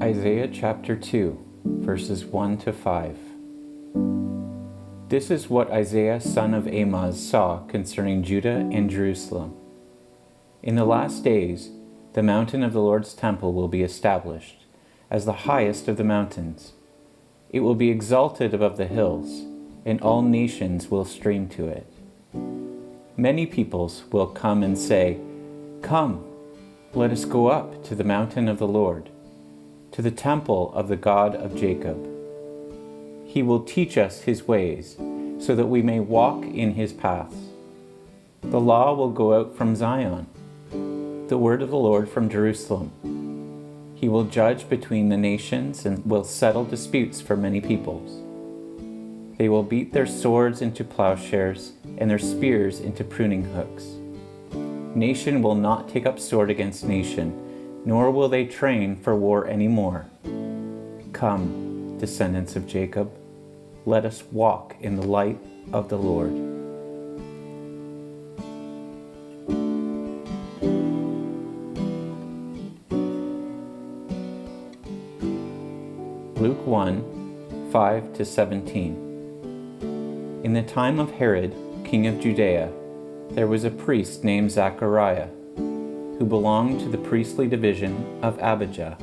Isaiah chapter 2, verses 1 to 5. This is what Isaiah son of Amoz saw concerning Judah and Jerusalem. In the last days, the mountain of the Lord's temple will be established as the highest of the mountains. It will be exalted above the hills, and all nations will stream to it. Many peoples will come and say, "Come, let us go up to the mountain of the Lord, to the temple of the God of Jacob. He will teach us his ways, so that we may walk in his paths. The law will go out from Zion, the word of the Lord from Jerusalem. He will judge between the nations and will settle disputes for many peoples. They will beat their swords into plowshares and their spears into pruning hooks. Nation will not take up sword against nation, nor will they train for war any more. Come, descendants of Jacob, let us walk in the light of the Lord." Luke 1, 5 to 17. In the time of Herod, king of Judea, there was a priest named Zachariah, who belonged to the priestly division of Abijah.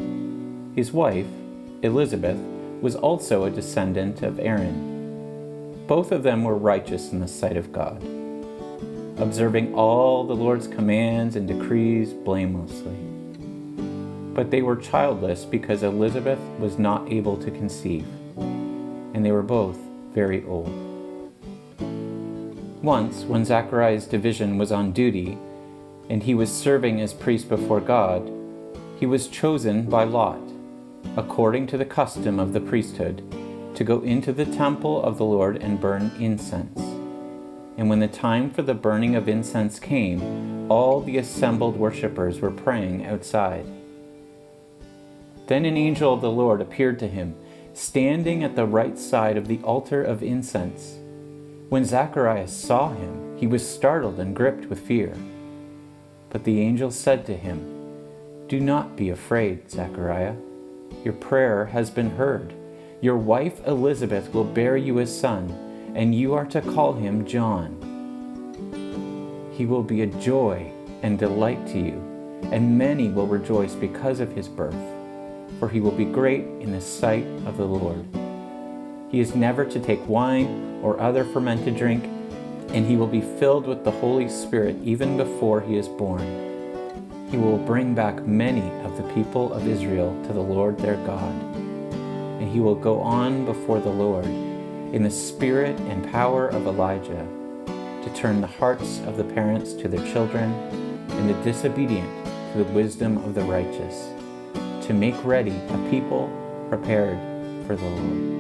His wife, Elizabeth, was also a descendant of Aaron. Both of them were righteous in the sight of God, observing all the Lord's commands and decrees blamelessly. But they were childless because Elizabeth was not able to conceive, and they were both very old. Once, when Zachariah's division was on duty, and he was serving as priest before God, he was chosen by lot, according to the custom of the priesthood, to go into the temple of the Lord and burn incense. And when the time for the burning of incense came, all the assembled worshippers were praying outside. Then an angel of the Lord appeared to him, standing at the right side of the altar of incense. When Zacharias saw him, he was startled and gripped with fear. But the angel said to him, "Do not be afraid, Zachariah. Your prayer has been heard. Your wife Elizabeth will bear you a son, and you are to call him John. He will be a joy and delight to you, and many will rejoice because of his birth, for he will be great in the sight of the Lord. He is never to take wine or other fermented drink, and he will be filled with the Holy Spirit even before he is born. He will bring back many of the people of Israel to the Lord their God, and he will go on before the Lord in the spirit and power of Elijah, to turn the hearts of the parents to their children and the disobedient to the wisdom of the righteous, to make ready a people prepared for the Lord."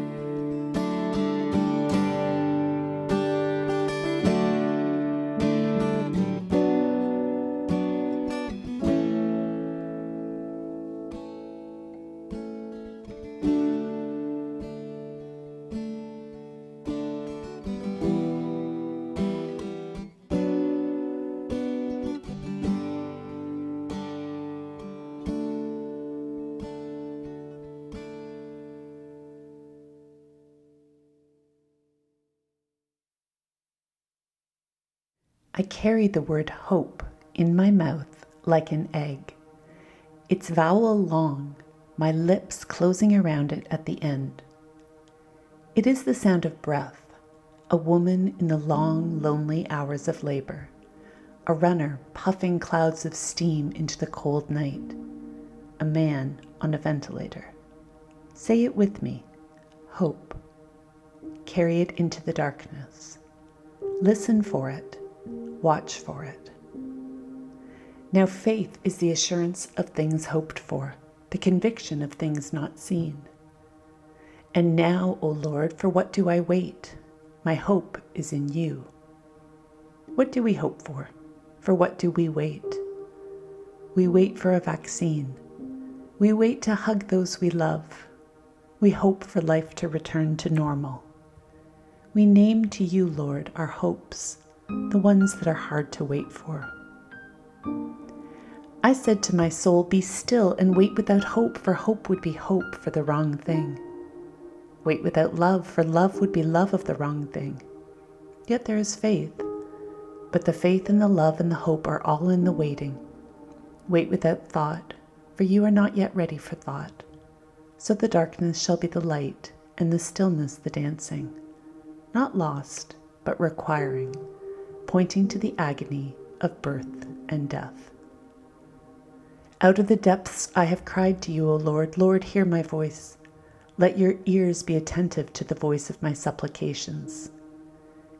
I carry the word hope in my mouth like an egg, its vowel long, my lips closing around it at the end. It is the sound of breath, a woman in the long, lonely hours of labor, a runner puffing clouds of steam into the cold night, a man on a ventilator. Say it with me, hope. Carry it into the darkness. Listen for it. Watch for it. Now faith is the assurance of things hoped for, the conviction of things not seen. And now, O Lord, for what do I wait? My hope is in you. What do we hope for? For what do we wait? We wait for a vaccine. We wait to hug those we love. We hope for life to return to normal. We name to you, Lord, our hopes, the ones that are hard to wait for. I said to my soul, be still and wait without hope, for hope would be hope for the wrong thing. Wait without love, for love would be love of the wrong thing. Yet there is faith, but the faith and the love and the hope are all in the waiting. Wait without thought, for you are not yet ready for thought. So the darkness shall be the light, and the stillness the dancing. Not lost, but requiring, pointing to the agony of birth and death. Out of the depths I have cried to you, O Lord. Lord, hear my voice. Let your ears be attentive to the voice of my supplications.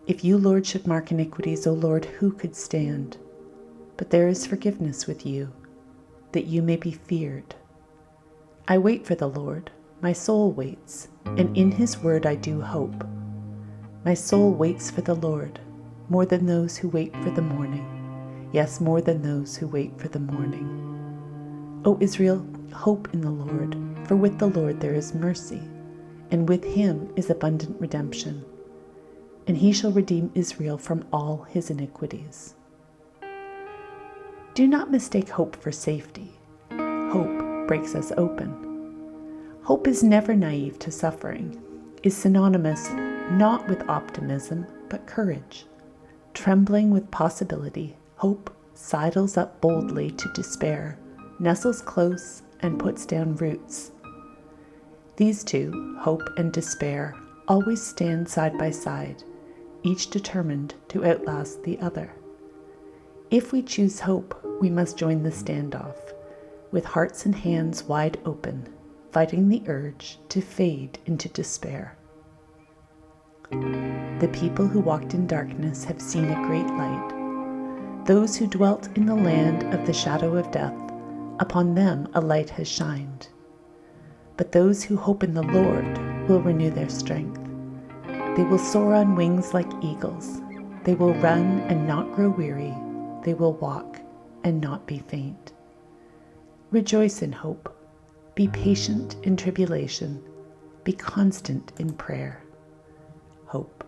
If you, Lord, should mark iniquities, O Lord, who could stand? But there is forgiveness with you, that you may be feared. I wait for the Lord, my soul waits, and in his word I do hope. My soul waits for the Lord, more than those who wait for the morning. Yes, more than those who wait for the morning. O Israel, hope in the Lord, for with the Lord there is mercy, and with him is abundant redemption. And he shall redeem Israel from all his iniquities. Do not mistake hope for safety. Hope breaks us open. Hope is never naive to suffering, is synonymous not with optimism, but courage. Trembling with possibility, hope sidles up boldly to despair, nestles close, and puts down roots. These two, hope and despair, always stand side by side, each determined to outlast the other. If we choose hope, we must join the standoff, with hearts and hands wide open, fighting the urge to fade into despair. The people who walked in darkness have seen a great light. Those who dwelt in the land of the shadow of death, upon them a light has shined. But those who hope in the Lord will renew their strength. They will soar on wings like eagles. They will run and not grow weary. They will walk and not be faint. Rejoice in hope. Be patient in tribulation. Be constant in prayer. Hope.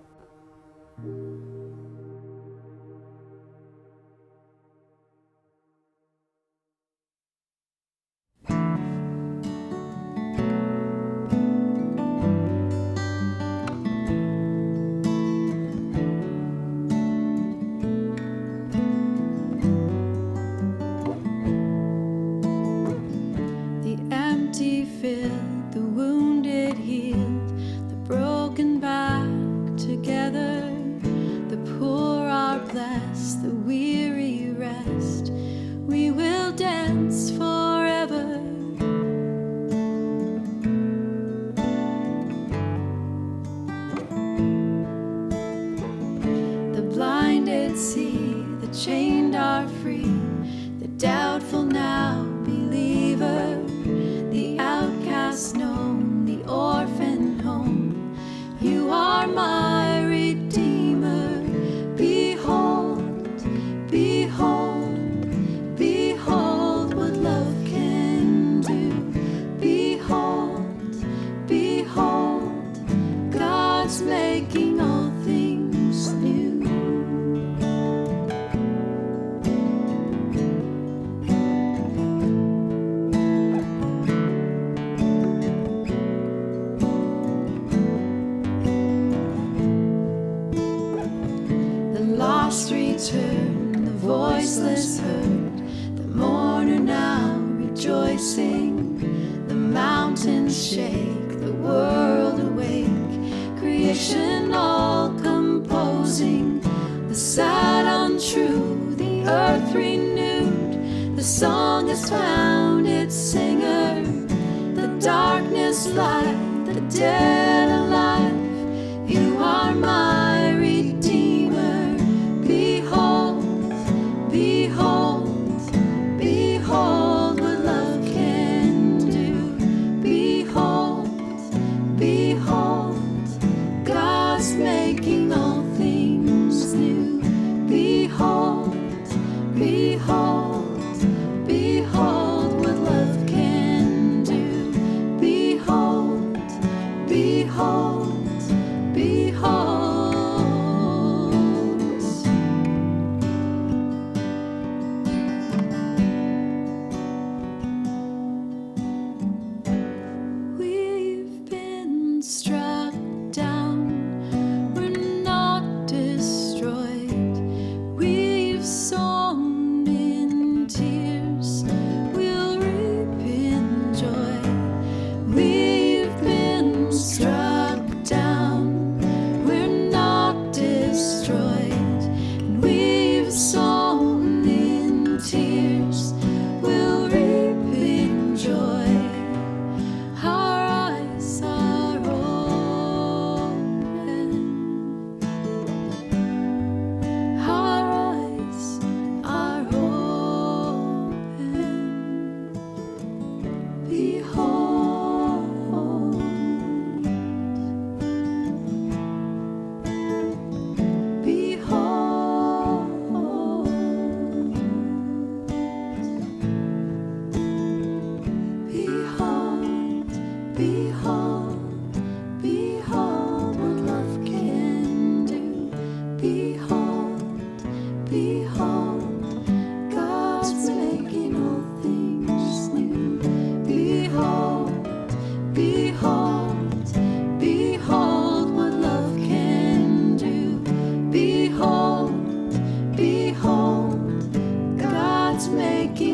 Filled, the wounded healed, the broken back together, the poor are blessed, the weary rest. We will dance forever. The blinded see, the chained are free, the doubtful now believer. Known, the orphan home, you are my Redeemer. Behold, behold, behold what love can do. Behold, behold, God's making all things new. Return, the voiceless heard, the mourner now rejoicing. The mountains shake, the world awake, creation all composing. The sad untrue, the earth renewed, the song has found its singer. The darkness light, the dead alive, you are my Redeemer. Behold, behold, behold what love can do. Behold, behold, God's making all things new. Behold, behold, behold what love can do. Behold, behold. Behold, God's making all things new. Behold, behold, behold what love can do. Behold, behold, God's making